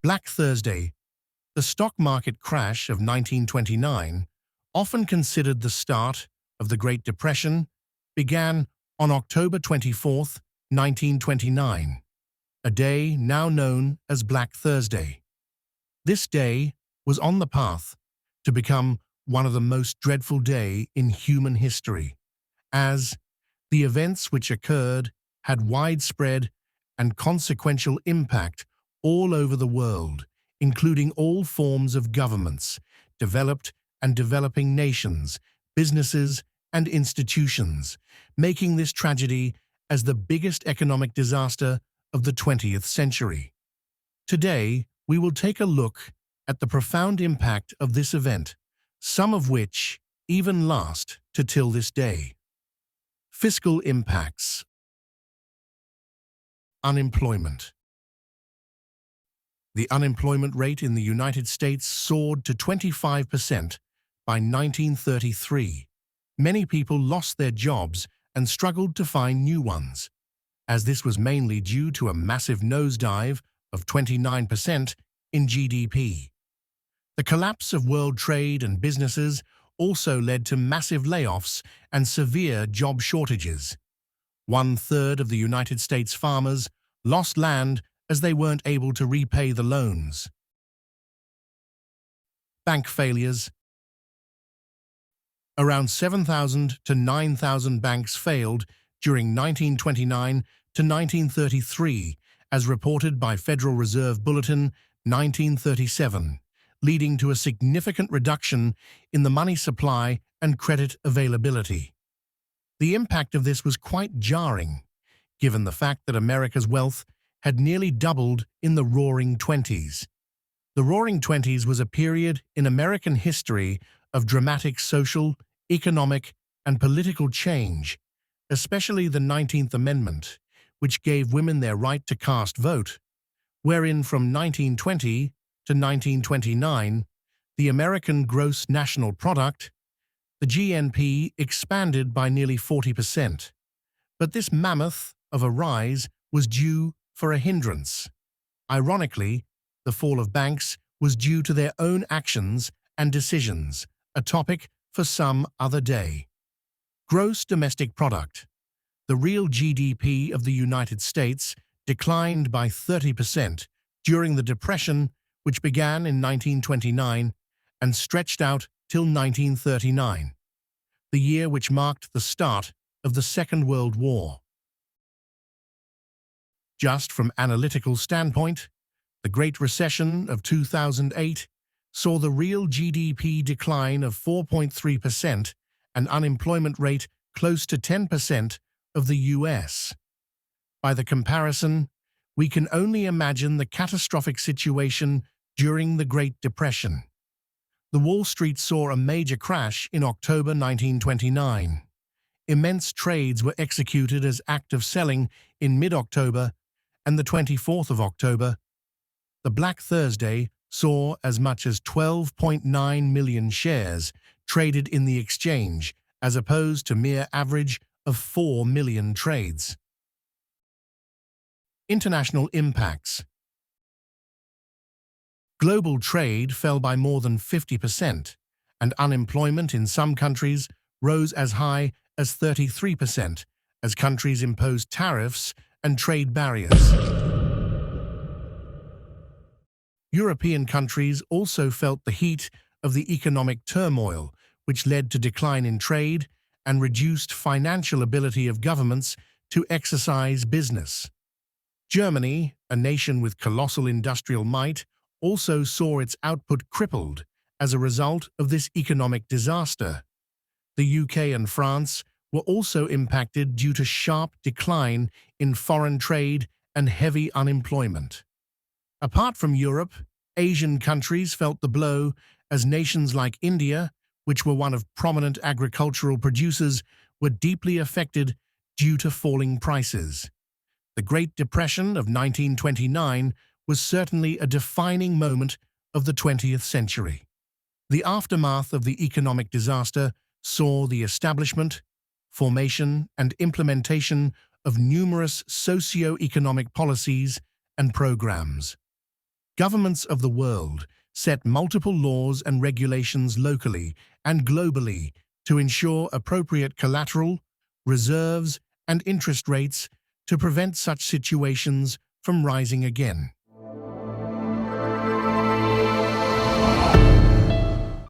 Black Thursday, the stock market crash of 1929, often considered the start of the Great Depression, began on October 24, 1929, a day now known as Black Thursday. This day was on the path to become one of the most dreadful days in human history, as the events which occurred had widespread and consequential impact all over the world, including all forms of governments, developed and developing nations, businesses, and institutions, making this tragedy as the biggest economic disaster of the 20th century. Today, we will take a look at the profound impact of this event, some of which even last to till this day. Fiscal impacts. Unemployment. The unemployment rate in the United States soared to 25% by 1933. Many people lost their jobs and struggled to find new ones, as this was mainly due to a massive nosedive of 29% in GDP. The collapse of world trade and businesses also led to massive layoffs and severe job shortages. 1/3 of the United States farmers lost land as they weren't able to repay the loans. Bank failures. Around 7,000 to 9,000 banks failed during 1929 to 1933, as reported by Federal Reserve Bulletin 1937, leading to a significant reduction in the money supply and credit availability. The impact of this was quite jarring, given the fact that America's wealth had nearly doubled in the Roaring Twenties. The Roaring Twenties was a period in American history of dramatic social, economic, and political change, especially the 19th Amendment, which gave women their right to cast vote, wherein from 1920 to 1929, the American gross national product, the GNP, expanded by nearly 40%. But this mammoth of a rise was due for a hindrance. Ironically, the fall of banks was due to their own actions and decisions, a topic for some other day. Gross domestic product. The real GDP of the United States declined by 30% during the Depression, which began in 1929 and stretched out till 1939, the year which marked the start of the Second World War. Just from analytical standpoint, the Great Recession of 2008 saw the real GDP decline of 4.3% and unemployment rate close to 10% of the US. By the comparison, we can only imagine the catastrophic situation during the Great Depression. The Wall Street saw a major crash in October 1929. Immense trades were executed as active selling in mid-October and the 24th of October. The Black Thursday saw as much as 12.9 million shares traded in the exchange, as opposed to mere average of 4 million trades. International impacts. Global trade fell by more than 50%, and unemployment in some countries rose as high as 33%, as countries imposed tariffs and trade barriers. European countries also felt the heat of the economic turmoil, which led to decline in trade and reduced financial ability of governments to exercise business. Germany, a nation with colossal industrial might, also saw its output crippled as a result of this economic disaster. The UK and France were also impacted due to sharp decline in foreign trade and heavy unemployment. Apart from Europe, Asian countries felt the blow as nations like India, which were one of prominent agricultural producers, were deeply affected due to falling prices. The Great Depression of 1929 was certainly a defining moment of the 20th century. The aftermath of the economic disaster saw the establishment, formation, and implementation of numerous socio-economic policies and programs. Governments of the world set multiple laws and regulations locally and globally to ensure appropriate collateral, reserves, and interest rates to prevent such situations from rising again.